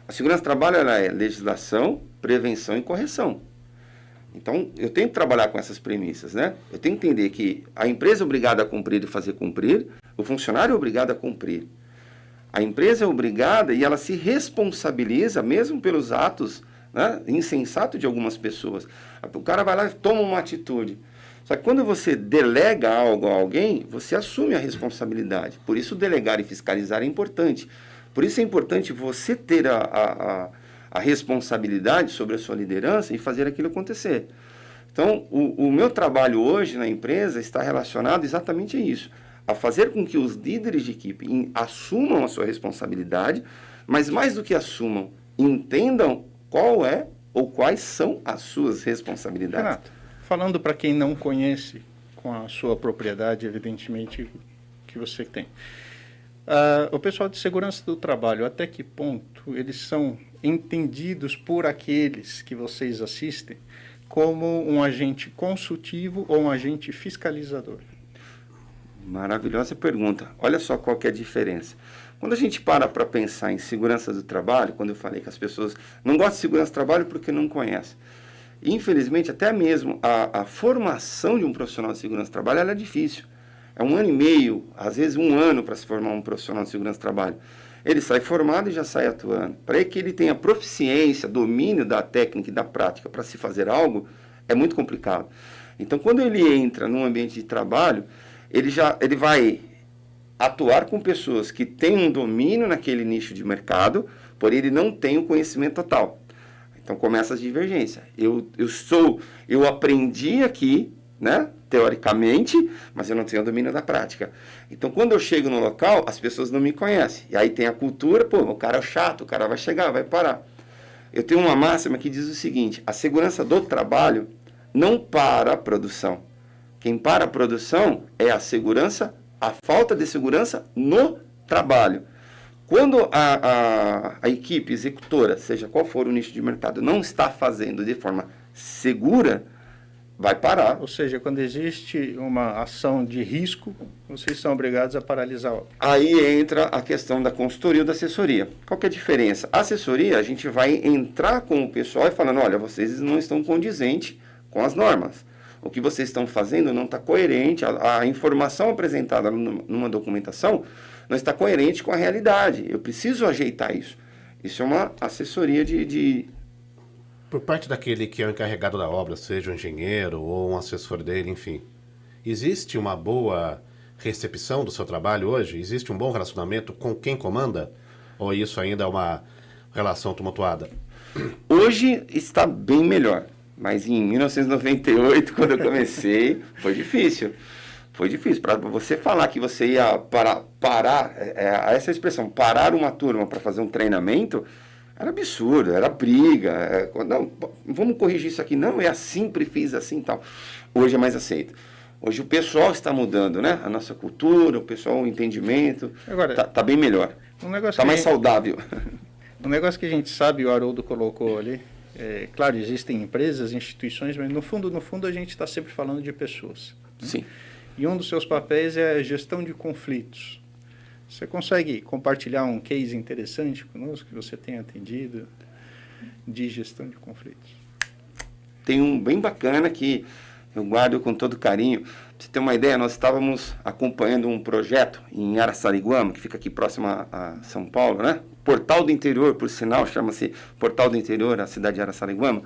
A segurança do trabalho ela é legislação, prevenção e correção. Então, eu tenho que trabalhar com essas premissas, né? Eu tenho que entender que a empresa é obrigada a cumprir e fazer cumprir, o funcionário é obrigado a cumprir. A empresa é obrigada e ela se responsabiliza mesmo pelos atos, né, insensatos de algumas pessoas. O cara vai lá e toma uma atitude. Só que quando você delega algo a alguém, você assume a responsabilidade. Por isso, delegar e fiscalizar é importante. Por isso é importante você ter a responsabilidade sobre a sua liderança e fazer aquilo acontecer. Então, o meu trabalho hoje na empresa está relacionado exatamente a isso, a fazer com que os líderes de equipe assumam a sua responsabilidade, mas mais do que assumam, entendam qual é ou quais são as suas responsabilidades. Renato, falando para quem não conhece com a sua propriedade, evidentemente, que você tem. O pessoal de segurança do trabalho, até que ponto eles são entendidos por aqueles que vocês assistem como um agente consultivo ou um agente fiscalizador? Maravilhosa pergunta. Olha só qual que é a diferença. Quando a gente para pensar em segurança do trabalho, quando eu falei que as pessoas não gostam de segurança do trabalho porque não conhecem. Infelizmente, até mesmo a formação de um profissional de segurança do trabalho ela é difícil. É 1 ano e meio, às vezes 1 ano para se formar um profissional de segurança do trabalho. Ele sai formado e já sai atuando. Para que ele tenha proficiência, domínio da técnica e da prática para se fazer algo, é muito complicado. Então, quando ele entra num ambiente de trabalho, ele vai atuar com pessoas que têm um domínio naquele nicho de mercado, porém ele não tem o conhecimento total. Então, começa as divergências. Eu aprendi aqui, né, teoricamente, mas eu não tenho o domínio da prática. Então, quando eu chego no local, as pessoas não me conhecem. E aí tem a cultura, o cara é chato, o cara vai chegar, vai parar. Eu tenho uma máxima que diz o seguinte: a segurança do trabalho não para a produção. Quem para a produção é a segurança, a falta de segurança no trabalho. Quando a equipe executora, seja qual for o nicho de mercado, não está fazendo de forma segura, vai parar. Ou seja, quando existe uma ação de risco, vocês são obrigados a paralisar a obra. Aí entra a questão da consultoria ou da assessoria. Qual que é a diferença? A assessoria, a gente vai entrar com o pessoal e falando, olha, vocês não estão condizentes com as normas. O que vocês estão fazendo não está coerente, a informação apresentada numa documentação não está coerente com a realidade. Eu preciso ajeitar isso. Isso é uma assessoria Por parte daquele que é o encarregado da obra, seja um engenheiro ou um assessor dele, enfim, existe uma boa recepção do seu trabalho hoje? Existe um bom relacionamento com quem comanda? Ou isso ainda é uma relação tumultuada? Hoje está bem melhor. Mas em 1998, quando eu comecei, foi difícil. Foi difícil. Para você falar que você ia parar essa expressão, parar uma turma para fazer um treinamento, era absurdo, era briga. Não, vamos corrigir isso aqui. Não, sempre fiz assim e tal. Hoje é mais aceito. Hoje o pessoal está mudando, né? A nossa cultura, o pessoal, o entendimento. Agora, tá bem melhor. Está mais saudável. Um negócio que a gente sabe, o Haroldo colocou ali, claro, existem empresas, instituições, mas no fundo a gente está sempre falando de pessoas. Né? Sim. E um dos seus papéis é a gestão de conflitos. Você consegue compartilhar um case interessante conosco que você tenha atendido de gestão de conflitos? Tem um bem bacana que eu guardo com todo carinho. Pra você ter uma ideia, nós estávamos acompanhando um projeto em Araçariguama, que fica aqui próximo a São Paulo, né? Portal do Interior, por sinal, chama-se Portal do Interior, a cidade de Araçariguama.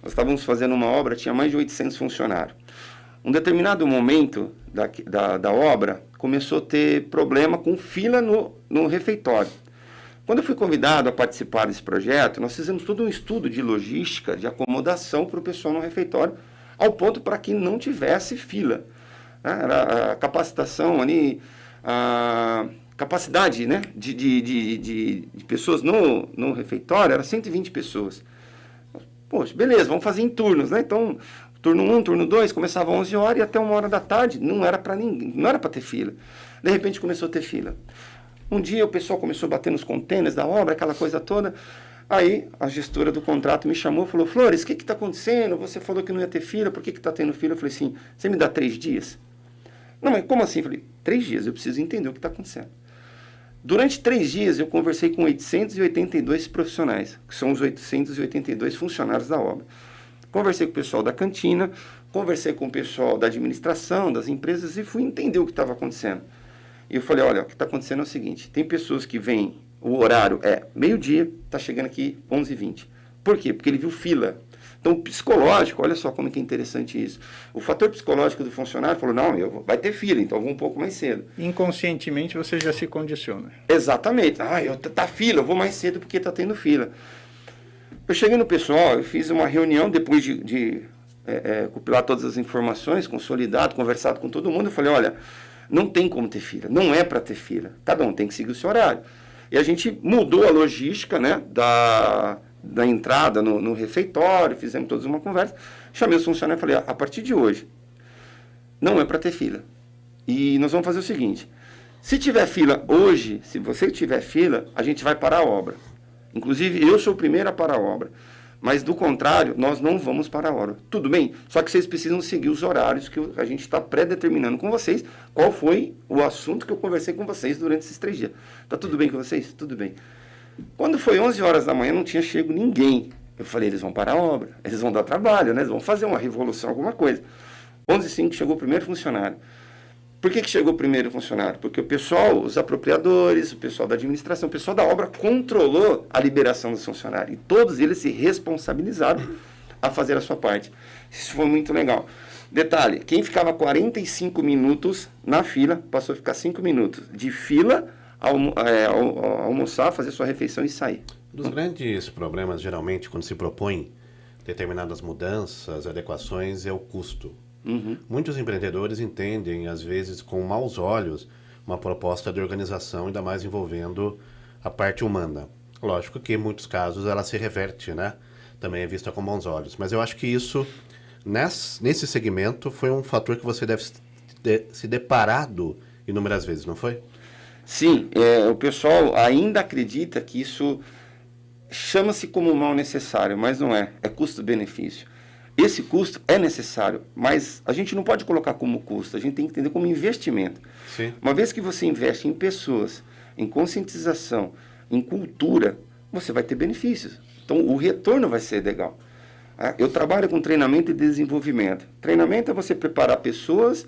Nós estávamos fazendo uma obra, tinha mais de 800 funcionários. Um determinado momento da obra, começou a ter problema com fila no refeitório. Quando eu fui convidado a participar desse projeto, nós fizemos todo um estudo de logística, de acomodação para o pessoal no refeitório, ao ponto para que não tivesse fila. Era a capacitação ali, a capacidade, né, de pessoas no refeitório era 120 pessoas. Poxa, beleza, vamos fazer em turnos, né? Então, turno 1, turno 2, começava às 11 horas e até 1 hora da tarde. Não era para ninguém, não era para ter fila. De repente começou a ter fila. Um dia o pessoal começou a bater nos contêineres da obra, aquela coisa toda. Aí a gestora do contrato me chamou e falou, Flores, o que está acontecendo? Você falou que não ia ter fila, por que está tendo fila? Eu falei assim, você me dá 3 dias? Não, mas como assim? Eu falei, 3 dias, eu preciso entender o que está acontecendo. Durante 3 dias, eu conversei com 882 profissionais, que são os 882 funcionários da obra. Conversei com o pessoal da cantina, conversei com o pessoal da administração, das empresas, e fui entender o que estava acontecendo. E eu falei, olha, o que está acontecendo é o seguinte, tem pessoas que vêm, o horário é meio-dia, está chegando aqui 11h20. Por quê? Porque ele viu fila. Então, o psicológico, olha só como é que é interessante isso. O fator psicológico do funcionário falou, não, vai ter fila, então eu vou um pouco mais cedo. Inconscientemente você já se condiciona. Exatamente. Tá fila, eu vou mais cedo porque está tendo fila. Eu cheguei no pessoal, eu fiz uma reunião depois de compilar todas as informações, consolidado, conversado com todo mundo. Eu falei, olha, não tem como ter fila, não é para ter fila. Cada um tem que seguir o seu horário. E a gente mudou a logística, né, da entrada no refeitório, fizemos todos uma conversa, chamei os funcionários e falei, a partir de hoje, não é para ter fila. E nós vamos fazer o seguinte, se tiver fila hoje, se você tiver fila, a gente vai parar a obra. Inclusive, eu sou o primeiro a parar a obra. Mas, do contrário, nós não vamos parar a obra. Tudo bem? Só que vocês precisam seguir os horários que a gente está pré-determinando com vocês. Qual foi o assunto que eu conversei com vocês durante esses 3 dias. Tá tudo bem com vocês? Tudo bem. Quando foi 11 horas da manhã, não tinha chego ninguém. Eu falei, eles vão parar a obra, eles vão dar trabalho, né? Eles vão fazer uma revolução, alguma coisa. 11h05 chegou o primeiro funcionário. Por que chegou o primeiro funcionário? Porque o pessoal, os apropriadores, o pessoal da administração, o pessoal da obra controlou a liberação dos funcionários. E todos eles se responsabilizaram a fazer a sua parte. Isso foi muito legal. Detalhe, quem ficava 45 minutos na fila, passou a ficar 5 minutos de fila, almoçar, fazer sua refeição e sair. Um dos grandes problemas, geralmente, quando se propõe determinadas mudanças, adequações, é o custo. Uhum. Muitos empreendedores entendem, às vezes, com maus olhos, uma proposta de organização, ainda mais envolvendo a parte humana. Lógico que, em muitos casos, ela se reverte, né? Também é vista com bons olhos. Mas eu acho que isso, nesse segmento, foi um fator que você deve se deparado inúmeras vezes, não foi? Sim, o pessoal ainda acredita que isso chama-se como mal necessário, mas não é. É custo-benefício. Esse custo é necessário, mas a gente não pode colocar como custo, a gente tem que entender como investimento. Sim. Uma vez que você investe em pessoas, em conscientização, em cultura, você vai ter benefícios. Então, o retorno vai ser legal. Eu trabalho com treinamento e desenvolvimento. Treinamento é você preparar pessoas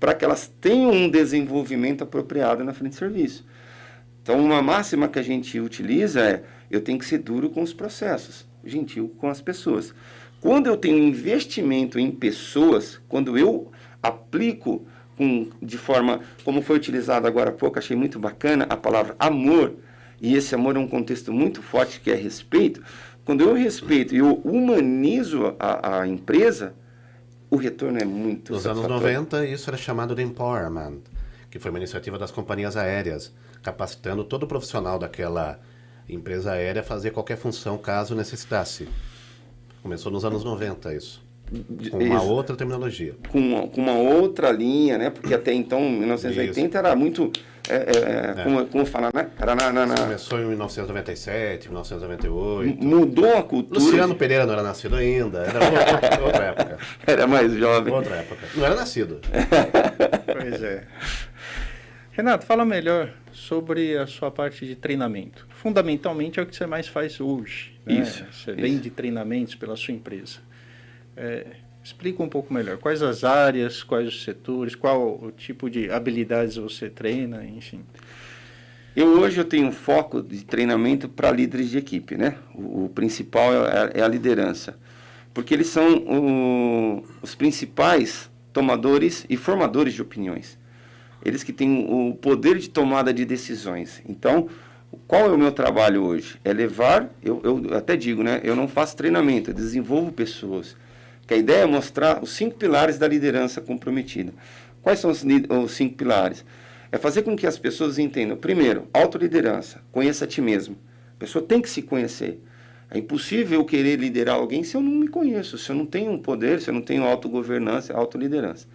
para que elas tenham um desenvolvimento apropriado na frente de serviço. Então, uma máxima que a gente utiliza é, eu tenho que ser duro com os processos, gentil com as pessoas. Quando eu tenho investimento em pessoas, quando eu aplico de forma, como foi utilizado agora há pouco, achei muito bacana a palavra amor, e esse amor é um contexto muito forte que é respeito. Quando eu respeito e eu humanizo a empresa, o retorno é muito Nos anos 90, isso era chamado de empowerment, que foi uma iniciativa das companhias aéreas, capacitando todo profissional daquela empresa aérea a fazer qualquer função caso necessitasse. Começou nos anos 90 isso, com uma outra terminologia. Com uma outra linha, né? Porque até então, 1980, isso. Era muito, como falar, né? Era Começou em 1997, 1998. Mudou a cultura. Luciano Pereira não era nascido ainda, era outra época. Era mais jovem. Outra época. Não era nascido. Pois é. Renato, fala melhor sobre a sua parte de treinamento. Fundamentalmente é o que você mais faz hoje. Né? Isso. Você vende treinamentos pela sua empresa. Explica um pouco melhor. Quais as áreas, quais os setores, qual o tipo de habilidades você treina, enfim. Hoje eu tenho um foco de treinamento para líderes de equipe, né? O principal é a liderança. Porque eles são os principais tomadores e formadores de opiniões. Eles que têm o poder de tomada de decisões. Então, qual é o meu trabalho hoje? É levar, eu até digo, né? Eu não faço treinamento, eu desenvolvo pessoas. Que a ideia é mostrar os 5 pilares da liderança comprometida. Quais são os 5 pilares? É fazer com que as pessoas entendam, primeiro, autoliderança, conheça a ti mesmo. A pessoa tem que se conhecer. É impossível eu querer liderar alguém se eu não me conheço, se eu não tenho um poder, se eu não tenho autogovernança, autoliderança.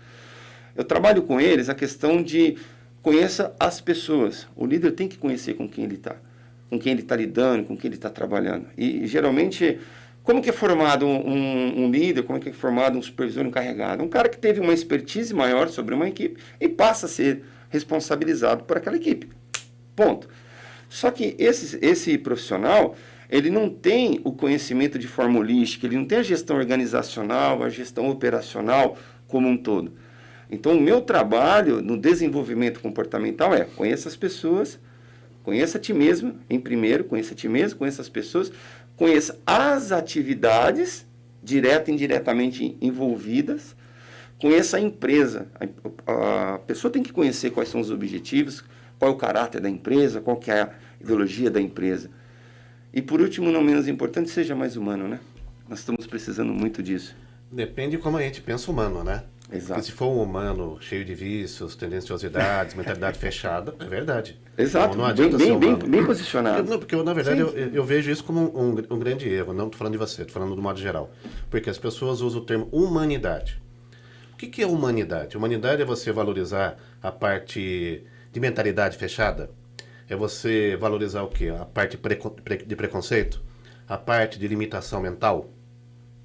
Eu trabalho com eles a questão de conheça as pessoas. O líder tem que conhecer com quem ele está lidando, com quem ele está trabalhando. E geralmente, como que é formado um líder, como que é formado um supervisor encarregado? Um cara que teve uma expertise maior sobre uma equipe e passa a ser responsabilizado por aquela equipe. Ponto. Só que esse profissional, ele não tem o conhecimento de forma holística, ele não tem a gestão organizacional, a gestão operacional como um todo. Então, o meu trabalho no desenvolvimento comportamental é: conheça as pessoas, conheça a ti mesmo, em primeiro, conheça a ti mesmo, conheça as pessoas, conheça as atividades, direta e indiretamente envolvidas, conheça a empresa. A pessoa tem que conhecer quais são os objetivos, qual é o caráter da empresa, qual que é a ideologia da empresa. E, por último, não menos importante, seja mais humano, né? Nós estamos precisando muito disso. Depende de como a gente pensa humano, né? Exato. Porque se for um humano cheio de vícios, tendenciosidades, mentalidade fechada, é verdade. Exato, Não adianta ser humano. bem posicionado. Não, porque, na verdade, eu vejo isso como um grande erro. Não estou falando de você, estou falando do modo geral. Porque as pessoas usam o termo humanidade. O que é humanidade? Humanidade é você valorizar a parte de mentalidade fechada? É você valorizar o quê? A parte de preconceito? A parte de limitação mental?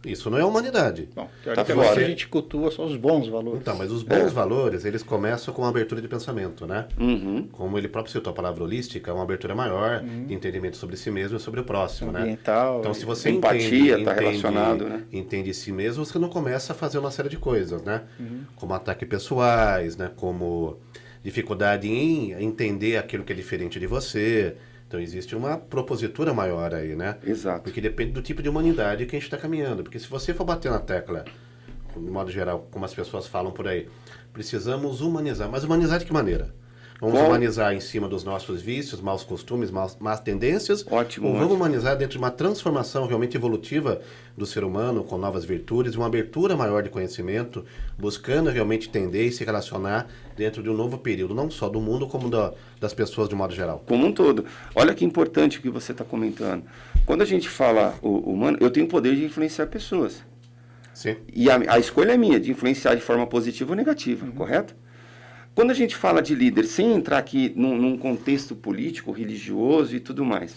Isso não é humanidade. Bom, teoricamente a gente cultua só os bons valores. Então, mas os bons valores, eles começam com uma abertura de pensamento, né? Como ele próprio citou, a palavra holística é uma abertura maior de entendimento sobre si mesmo e sobre o próximo, ambiental, né? Então, se você empatia está relacionado, né? Entende si mesmo, você não começa a fazer uma série de coisas, né? Como ataques pessoais, né? Como dificuldade em entender aquilo que é diferente de você. Então, existe uma propositura maior aí, né? Exato. Porque depende do tipo de humanidade que a gente está caminhando. Porque se você for bater na tecla, de modo geral, como as pessoas falam por aí, precisamos humanizar. Mas humanizar de que maneira? Vamos humanizar em cima dos nossos vícios, maus costumes, más tendências? Ótimo. Ou vamos humanizar dentro de uma transformação realmente evolutiva do ser humano, com novas virtudes, uma abertura maior de conhecimento, buscando realmente entender e se relacionar dentro de um novo período, não só do mundo, como das pessoas de modo geral? Como um todo. Olha que importante o que você está comentando. Quando a gente fala humano, eu tenho o poder de influenciar pessoas. Sim. E a escolha é minha, de influenciar de forma positiva ou negativa, correto? Quando a gente fala de líder, sem entrar aqui num contexto político, religioso e tudo mais,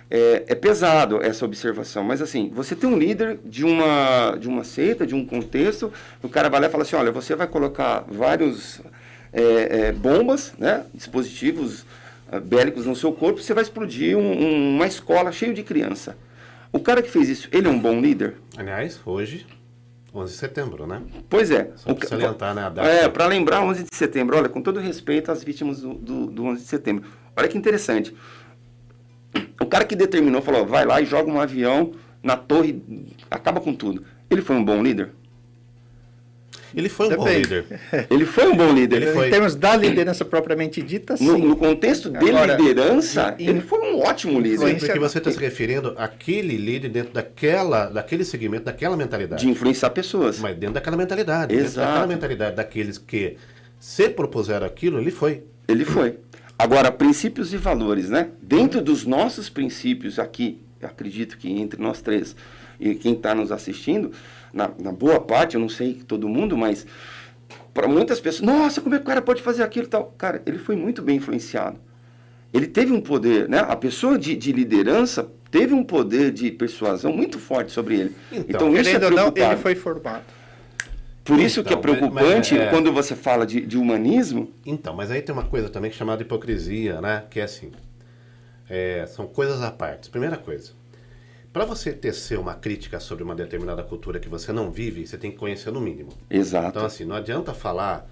é pesado essa observação. Mas assim, você tem um líder de uma seita, de um contexto, o cara vai lá e fala assim: olha, você vai colocar vários bombas, né, dispositivos bélicos no seu corpo, você vai explodir uma escola cheia de criança. O cara que fez isso, ele é um bom líder? Aliás, hoje, 11 de setembro, né? Pois é. Só para salientar, né, a data. Para lembrar 11 de setembro, olha, com todo respeito às vítimas do 11 de setembro. Olha que interessante. O cara que determinou, falou: vai lá e joga um avião na torre, acaba com tudo. Ele foi um bom líder? Ele foi um bom líder. Ele foi um bom líder. Em termos da liderança propriamente dita, sim. No contexto de liderança, ele foi um ótimo líder. Porque você está se referindo àquele líder dentro daquele segmento, daquela mentalidade. De influenciar pessoas. Mas dentro daquela mentalidade. Exato. Dentro daquela mentalidade daqueles que se propuseram aquilo, ele foi. Ele foi. Agora, princípios e valores, né? Dentro dos nossos princípios aqui, eu acredito que entre nós três e quem está nos assistindo, na boa parte, eu não sei todo mundo, mas para muitas pessoas, nossa, como é que o cara pode fazer aquilo e tal? Cara, ele foi muito bem influenciado. Ele teve um poder, né? A pessoa de liderança teve um poder de persuasão muito forte sobre ele. Então isso é preocupante. Ele foi formado. Por isso que é preocupante quando você fala de humanismo. Então, mas aí tem uma coisa também chamada hipocrisia, né? Que é assim, são coisas à parte. Primeira coisa, para você tecer uma crítica sobre uma determinada cultura que você não vive, você tem que conhecer no mínimo. Exato. Então, assim, não adianta falar,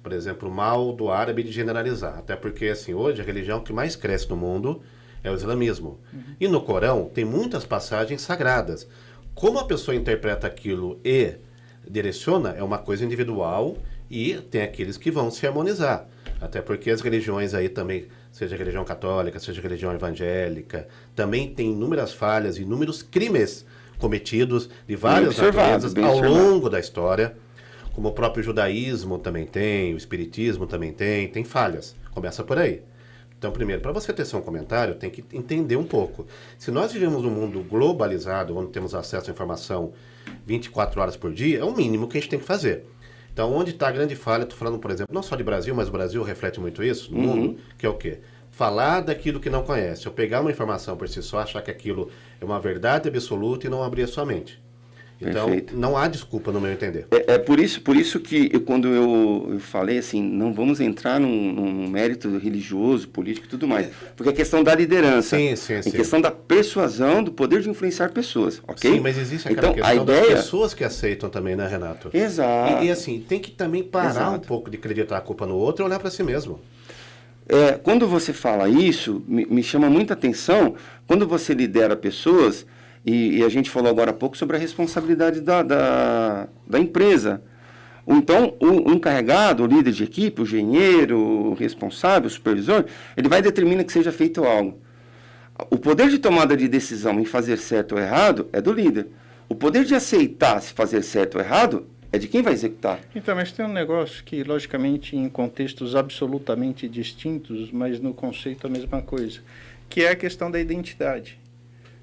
por exemplo, mal do árabe de generalizar. Até porque, assim, hoje a religião que mais cresce no mundo é o islamismo. E no Corão tem muitas passagens sagradas. Como a pessoa interpreta aquilo e direciona é uma coisa individual e tem aqueles que vão se harmonizar. Até porque as religiões aí também, seja a religião católica, seja a religião evangélica, também tem inúmeras falhas, inúmeros crimes cometidos de várias naturezas ao longo da história, como o próprio judaísmo também tem, o espiritismo também tem falhas. Começa por aí. Então, primeiro, para você tecer um comentário, tem que entender um pouco. Se nós vivemos num mundo globalizado, onde temos acesso à informação 24 horas por dia, é o mínimo que a gente tem que fazer. Então, onde está a grande falha, estou falando, por exemplo, não só de Brasil, mas o Brasil reflete muito isso no mundo, que é o quê? Falar daquilo que não conhece. Ou pegar uma informação por si só, achar que aquilo é uma verdade absoluta e não abrir a sua mente. Então, Perfeito. não há desculpa, no meu entender. É por isso que quando eu falei assim, não vamos entrar num mérito religioso, político e tudo mais. Porque a questão da liderança, Sim. questão da persuasão, do poder de influenciar pessoas, ok? Sim, mas existe aquela então, questão a ideia... das pessoas que aceitam também, né, Renato? Exato. E assim, tem que também parar Exato. um pouco de acreditar a culpa no outro e olhar para si mesmo. Quando você fala isso, me chama muita atenção, quando você lidera pessoas, e a gente falou agora há pouco sobre a responsabilidade da empresa. Então, o encarregado, o líder de equipe, o engenheiro, o responsável, o supervisor, ele vai determinar que seja feito algo. O poder de tomada de decisão em fazer certo ou errado é do líder. O poder de aceitar se fazer certo ou errado é de quem vai executar. Então, mas tem um negócio que, logicamente, em contextos absolutamente distintos, mas no conceito a mesma coisa, que é a questão da identidade.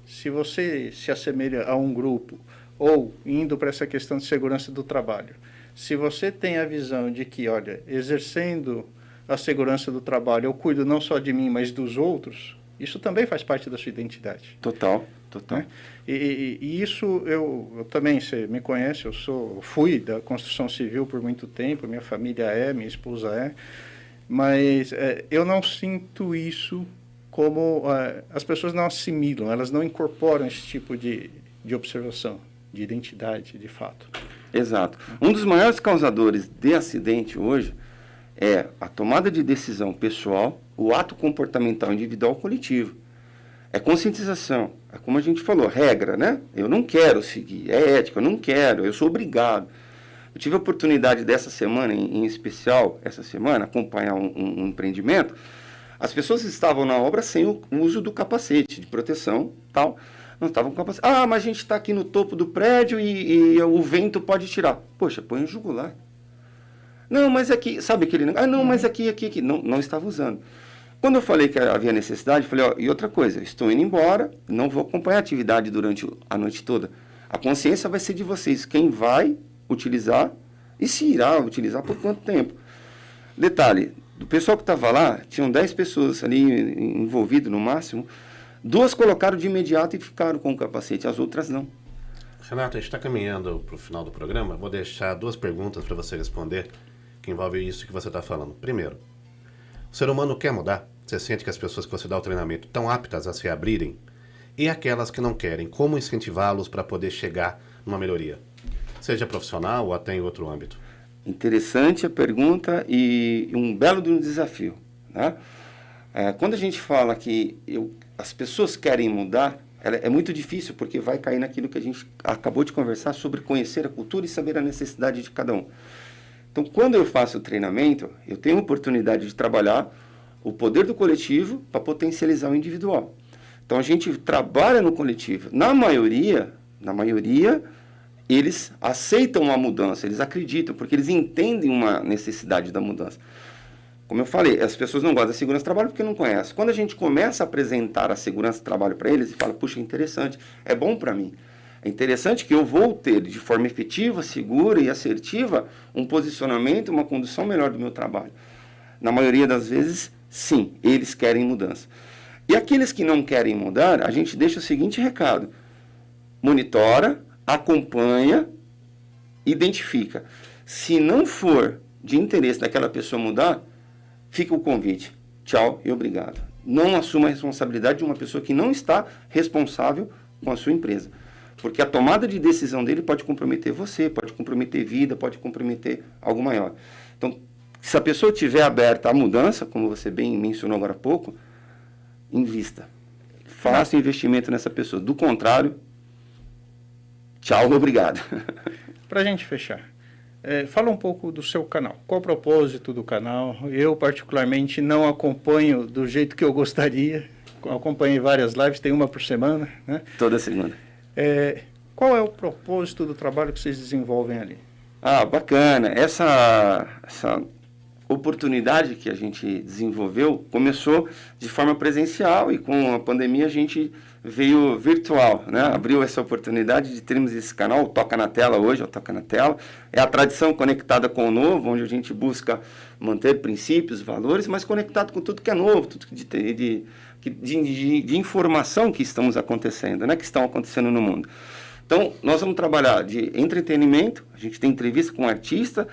Se você se assemelha a um grupo, ou indo para essa questão de segurança do trabalho, se você tem a visão de que, olha, exercendo a segurança do trabalho, eu cuido não só de mim, mas dos outros, isso também faz parte da sua identidade. Total. Né? E isso eu também, você me conhece, fui da construção civil por muito tempo, minha família minha esposa mas eu não sinto isso como as pessoas não assimilam, elas não incorporam esse tipo de observação, de identidade, de fato. Exato. Um dos maiores causadores de acidente hoje é a tomada de decisão pessoal, o ato comportamental individual coletivo. É conscientização, é como a gente falou, regra, né? Eu não quero seguir, é ética, eu não quero, eu sou obrigado. Eu tive a oportunidade dessa semana, em especial, essa semana, acompanhar um empreendimento. As pessoas estavam na obra sem o uso do capacete de proteção, tal. Não estavam com capacete. Ah, mas a gente está aqui no topo do prédio e o vento pode tirar. Poxa, põe o jugular. Não, mas aqui, sabe aquele negócio? Ah, não, mas aqui. Não estava usando. Quando eu falei que havia necessidade, eu falei, e outra coisa, estou indo embora, não vou acompanhar a atividade durante a noite toda. A consciência vai ser de vocês, quem vai utilizar e se irá utilizar por quanto tempo. Detalhe, do pessoal que estava lá, tinham 10 pessoas ali envolvidas no máximo, 2 colocaram de imediato e ficaram com o capacete, as outras não. Renato, a gente está caminhando para o final do programa, vou deixar 2 perguntas para você responder, que envolvem isso que você está falando. Primeiro, o ser humano quer mudar? Você sente que as pessoas que você dá o treinamento estão aptas a se abrirem? E aquelas que não querem, como incentivá-los para poder chegar numa melhoria? Seja profissional ou até em outro âmbito. Interessante a pergunta e um belo de um desafio. Né? Quando a gente fala que as pessoas querem mudar, é muito difícil porque vai cair naquilo que a gente acabou de conversar sobre conhecer a cultura e saber a necessidade de cada um. Então, quando eu faço o treinamento, eu tenho a oportunidade de trabalhar o poder do coletivo para potencializar o individual. Então, a gente trabalha no coletivo. Na maioria, eles aceitam a mudança, eles acreditam, porque eles entendem uma necessidade da mudança. Como eu falei, as pessoas não gostam da segurança do trabalho porque não conhecem. Quando a gente começa a apresentar a segurança do trabalho para eles, e fala, puxa, é interessante, é bom para mim. É interessante que eu vou ter, de forma efetiva, segura e assertiva, um posicionamento, uma condução melhor do meu trabalho. Na maioria das vezes, sim, eles querem mudança. E aqueles que não querem mudar, a gente deixa o seguinte recado. Monitora, acompanha, identifica. Se não for de interesse daquela pessoa mudar, fica o convite. Tchau e obrigado. Não assuma a responsabilidade de uma pessoa que não está responsável com a sua empresa. Porque a tomada de decisão dele pode comprometer você, pode comprometer vida, pode comprometer algo maior. Então, se a pessoa estiver aberta à mudança, como você bem mencionou agora há pouco, invista. Faça investimento nessa pessoa. Do contrário, tchau, obrigado. Para a gente fechar, fala um pouco do seu canal. Qual o propósito do canal? Eu, particularmente, não acompanho do jeito que eu gostaria. Acompanhei várias lives, tem uma por semana, né? Toda segunda. Qual é o propósito do trabalho que vocês desenvolvem ali? Bacana. Essa oportunidade que a gente desenvolveu começou de forma presencial e com a pandemia a gente veio virtual, né? Abriu essa oportunidade de termos esse canal, o Toca na Tela hoje, o Toca na Tela. É a tradição conectada com o novo, onde a gente busca manter princípios, valores, mas conectado com tudo que é novo, tudo de informação que estão acontecendo no mundo. Então, nós vamos trabalhar de entretenimento, a gente tem entrevista com artista,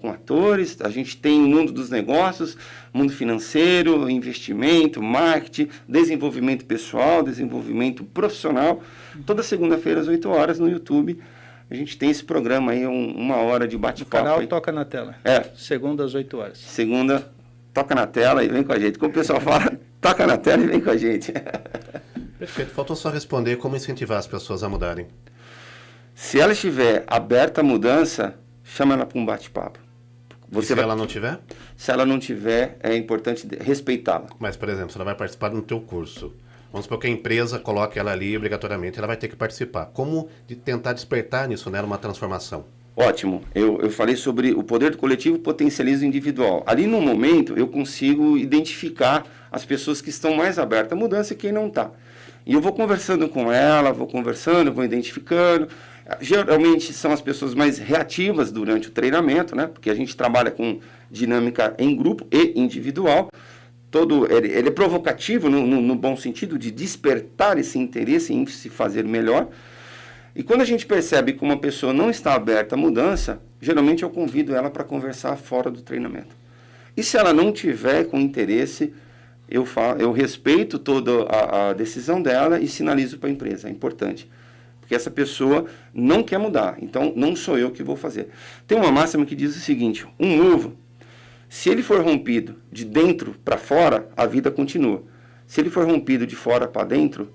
com atores, a gente tem o mundo dos negócios, mundo financeiro, investimento, marketing, desenvolvimento pessoal, desenvolvimento profissional. Toda segunda-feira às 8 horas no YouTube, a gente tem esse programa aí, 1 hora de bate-papo. O canal aí. Toca na Tela. Segunda às 8 horas. Segunda, toca na tela e vem com a gente. Como o pessoal fala, toca na tela e vem com a gente. Perfeito. Faltou só responder como incentivar as pessoas a mudarem. Se ela estiver aberta à mudança, chama ela para um bate-papo. Se ela não tiver? Se ela não tiver, é importante respeitá-la. Mas, por exemplo, se ela vai participar do teu curso, vamos supor que a empresa coloque ela ali obrigatoriamente, ela vai ter que participar. Como tentar despertar nisso nela uma transformação? Ótimo. Eu falei sobre o poder do coletivo potencializa o individual. Ali no momento eu consigo identificar as pessoas que estão mais abertas à mudança e quem não está. E eu vou conversando com ela, vou identificando. Geralmente são as pessoas mais reativas durante o treinamento, né? Porque a gente trabalha com dinâmica em grupo e individual. Ele é provocativo no bom sentido de despertar esse interesse em se fazer melhor. E quando a gente percebe que uma pessoa não está aberta à mudança, geralmente eu convido ela para conversar fora do treinamento. E se ela não tiver com interesse, eu respeito toda a decisão dela e sinalizo para a empresa. É importante. Porque essa pessoa não quer mudar. Então, não sou eu que vou fazer. Tem uma máxima que diz o seguinte: um ovo, se ele for rompido de dentro para fora, a vida continua. Se ele for rompido de fora para dentro,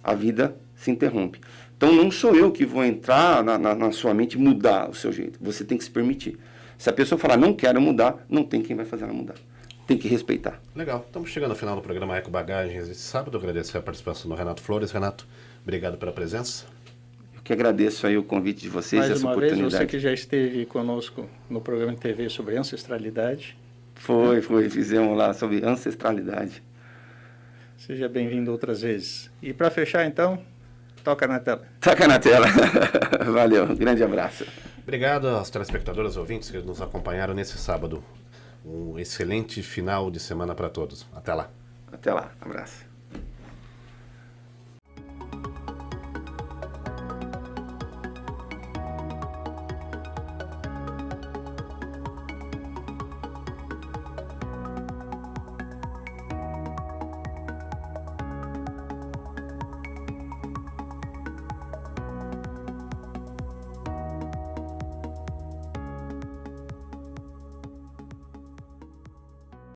a vida se interrompe. Então, não sou eu que vou entrar na sua mente e mudar o seu jeito. Você tem que se permitir. Se a pessoa falar, não quero mudar, não tem quem vai fazer ela mudar. Tem que respeitar. Legal. Estamos chegando ao final do programa Eco Bagagens esse sábado. Agradecer a participação do Renato Flores. Renato, obrigado pela presença. Eu que agradeço aí o convite de vocês, Mais essa uma oportunidade. vez, você que já esteve conosco no programa de TV sobre ancestralidade. Foi. Fizemos lá sobre ancestralidade. Seja bem-vindo outras vezes. E para fechar, então, toca na tela. Toca na tela. Valeu, um grande abraço. Obrigado aos telespectadores, ouvintes que nos acompanharam nesse sábado. Um excelente final de semana para todos. Até lá. Até lá, abraço.